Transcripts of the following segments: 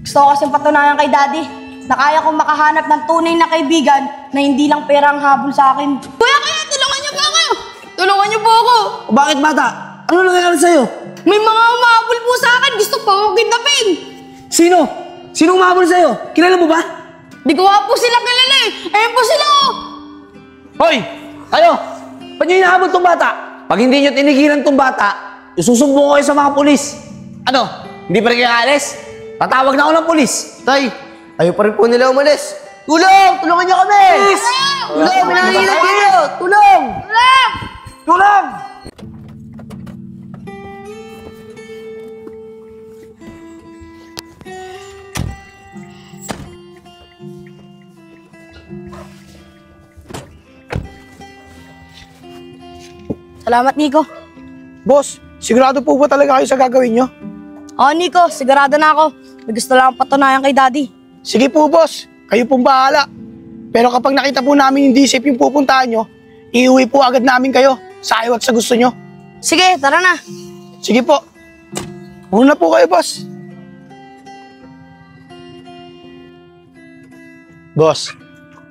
Gusto ko kasing patunayan kay Daddy na kaya kong makahanap ng tunay na kaibigan na hindi lang pera ang habol sa akin. Kuya, tulungan niyo po ako! Tulungan niyo po ako! O bakit bata? Ano nangyayari sa'yo? May mga humahabol po sa akin. Gusto po ako kidnapin. Sino? Sino umabol sa'yo? Kilala mo ba? Di ko nga po sila kilala eh. Ayun po sila oh. Hoy! Kayo! Ba't nyo hinahabol tong bata? Pag hindi nyo tinigilan tong bata, isusumbong ko kayo sa mga pulis. Ano? Hindi pa rin kayo alis? Tatawag na ako ng pulis. Tay, ayaw pa rin po nila umalis. Tulong! Tulungan niyo kami! Pulis! Tulong! May nanginginig dito! Tulong! Tulong! Tulong! Salamat, Nico. Boss, sigurado po ba talaga kayo sa gagawin nyo? Oo, Nico. Sigurado na ako. May gusto lang akong patunayan kay Daddy. Sige po, boss. Kayo pong bahala. Pero kapag nakita po namin hindi safe yung pupuntahan nyo, iuwi po agad namin kayo sa ayaw at sa gusto nyo. Sige, tara na. Sige po. Una po kayo, boss. Boss,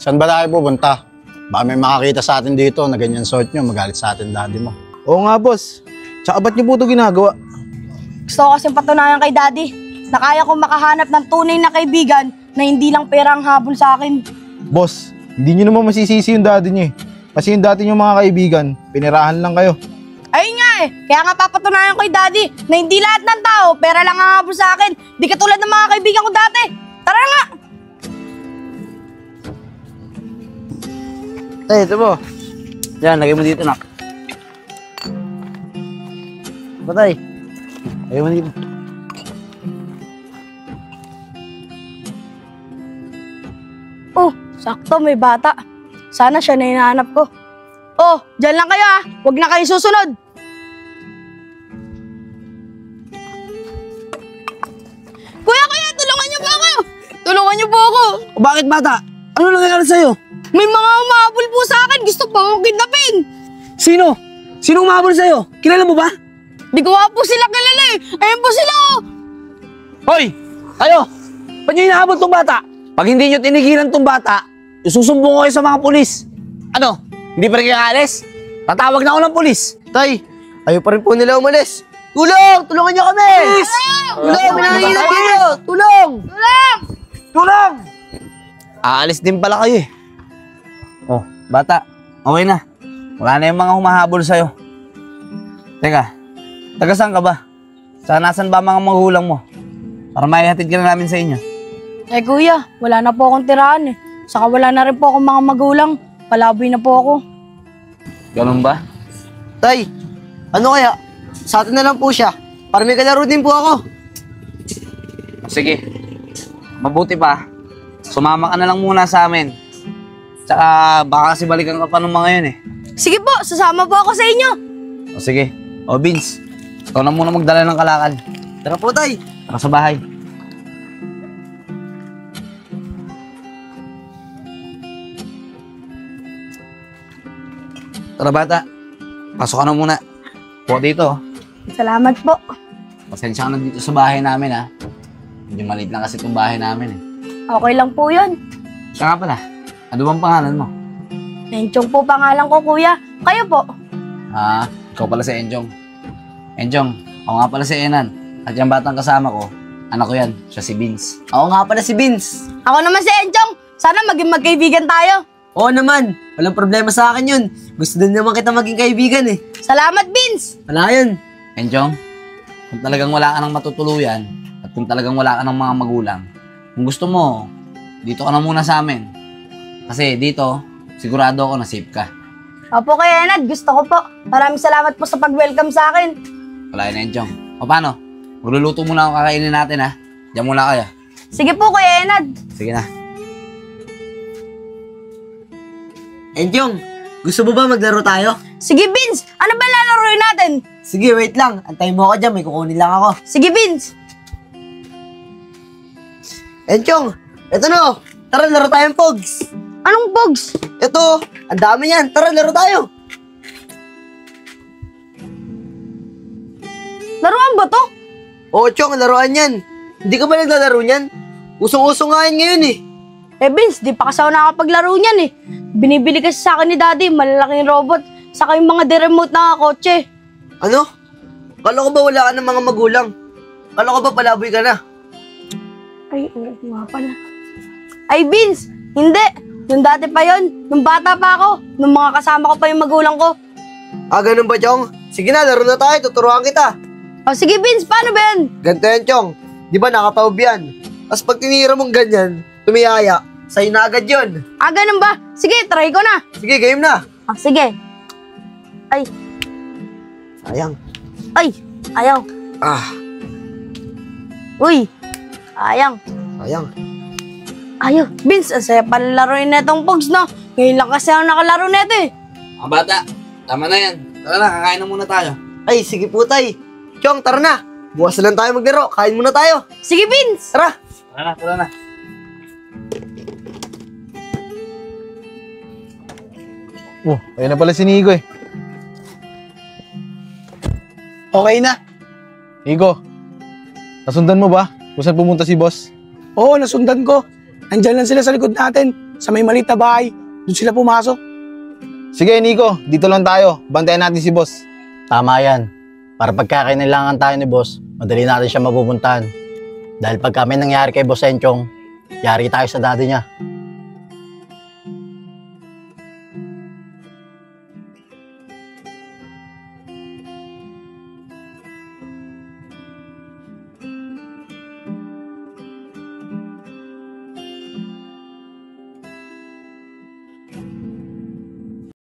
saan ba tayo pupunta? Baka may makakita sa atin dito na ganyan suot nyo, magalit sa atin daddy mo. Oo nga, boss. Tsaka ba't niyo po ito ginagawa? Gusto ko kasing patunayan kay Daddy na kaya kong makahanap ng tunay na kaibigan na hindi lang pera ang habol sa akin. Boss, hindi niyo naman masisisi yung daddy niyo eh. Kasi yung dati niyong mga kaibigan, pinirahan lang kayo. Ayun nga eh. Kaya nga papatunayan ko kay Daddy na hindi lahat ng tao pera lang ang habol sa akin. Di katulad ng mga kaibigan ko dati. Tara nga! Tay, ito po. Yan, lagay mo dito, nak. Patay. Lagay mo dito. Oh, sakto may bata. Sana siya na hinahanap ko. Oh, dyan lang kayo ah. Huwag na kayo susunod. Kuya, tulungan niyo po ako! Tulungan niyo po ako! O bakit bata? Ano nangyayari sa'yo? May mga humahabol po sa akin. Gusto po ako kidnapin. Sino? Sino umabol sa'yo? Kilala mo ba? Di ko nga po sila kilala eh. Ayun po sila oh. Hoy! Kayo! Ba't nyo hinahabol tong bata? Pag hindi nyo tinigilan tong bata, isusumbong ko kayo sa mga pulis. Ano? Hindi pa rin kayo alis? Tatawag na ako ng pulis. Tay, ayaw pa rin po nila umalis. Tulong! Tulungan niyo kami! Pulis! Tulong! May nanginginig dito! Tulong! Tulong! Tulong! Aalis din pala kayo eh. Oh, bata, okay na. Wala na yung mga humahabol sa'yo. Teka, taga saan ka ba? Saan nasan ba mga magulang mo? Para maihatid ka na namin sa inyo. Eh kuya, wala na po akong tirahan eh. Saka wala na rin po akong mga magulang. Palaboy na po ako. Ganun ba? Tay, ano kaya? Sa atin na lang po siya. Para may kalaro din po ako. Sige, mabuti pa. Sumama ka na lang muna sa amin. Tsaka baka kasi balikan ka pa nung mga yun eh. Sige po, sasama po ako sa inyo. O sige. O Vince, ikaw na muna magdala ng kalakal. Tara po, Tay. Tara sa bahay. Tara bata, pasok ka na muna. Po dito. Salamat po. Pasensya ka na dito sa bahay namin ha. Medyo maliit lang kasi itong bahay namin eh. Okay lang po yun. Siya nga pala, ano bang pangalan mo? Nenchong po pangalan ko kuya. Kayo po. Ah, ikaw pala si Enjong. Enjong, ako nga pala si Enan. At yung batang kasama ko, anak ko yan, siya si Vince. Ako nga pala si Vince. Ako naman si Enchong. Sana maging magkaibigan tayo. Oo naman. Walang problema sa akin yun. Gusto din naman kita maging kaibigan eh. Salamat, Vince. Wala yun. Enjong, kung talagang wala ka ng matutuluyan at kung talagang wala ka ng mga magulang, kung gusto mo, dito ka na muna sa amin. Kasi dito, sigurado ako na safe ka. Opo kay Enad, gusto ko po. Maraming salamat po sa pag-welcome sa akin. Wala yun, Enjong. O paano? Magluluto muna ako kakainin natin ha. Diyan muna kayo. Sige po kay Enad. Sige na. Enjong, gusto mo ba maglaro tayo? Sige, Vince. Ano ba lalaroin natin? Sige, wait lang. Antayin mo ako dyan. May kukunin lang ako. Sige, Vince. Enjong, eto no. Tara, laro tayong Pogs. Anong pogs? Ito, ang dami yan. Tara, laro tayo. Laruan ba to? Oo, Chong, laruan yan. Hindi ka ba naglalaro niyan? Usong-usong nga yan ngayon eh. Eh Vince, di pa kasi ako nakapaglaro niyan eh. Binibili kasi sa akin ni Daddy, malalaking robot, saka yung mga de-remote na kotse. Ano? Kala ko ba wala ka ng mga magulang? Kala ko ba palaboy ka na? Ay, ano nga pala. Ay Vince, hindi. Nung dati pa yon, nung bata pa ako, nung mga kasama ko pa yung magulang ko. Ah, ganun ba, Chong? Sige na, laro na tayo. Tuturuan kita. O sige Vince, paano ba yan? Ganito yan, Chong. Di ba nakataob yan? Tapos pag tinira mong ganyan, tumiyaya, sa'yo na agad yun. Ah, ganun ba? Sige, try ko na. Sige, game na. Ah, sige. Ay, Sayang. ay, ayaw. Ah, Uy, ayang. sayang. Ayaw. Vince, ang saya pala laruin na itong Pogs, no? Ngayon lang kasi ako nakalaro na ito eh. Mga bata, tama na yan. Tara na, kakain na muna tayo. Ay, sige po, tay. Chong, tara na. Bukas na lang tayo maglaro. Kain muna tayo. Sige, Vince. Tara. Tara na. Oh, ayun na pala si Nico eh. Okay na. Nico, nasundan mo ba kung saan pumunta si boss? Oo, nasundan ko. Andyan lang sila sa likod natin, sa may maliit na bahay. Doon sila pumasok. Sige Nico, dito lang tayo. Bantayan natin si boss. Tama yan. Para pagka kailangan tayo ni boss, madali natin siya mapupuntahan. Dahil pagka may nangyari kay Boss Enchong, yari tayo sa daddy niya.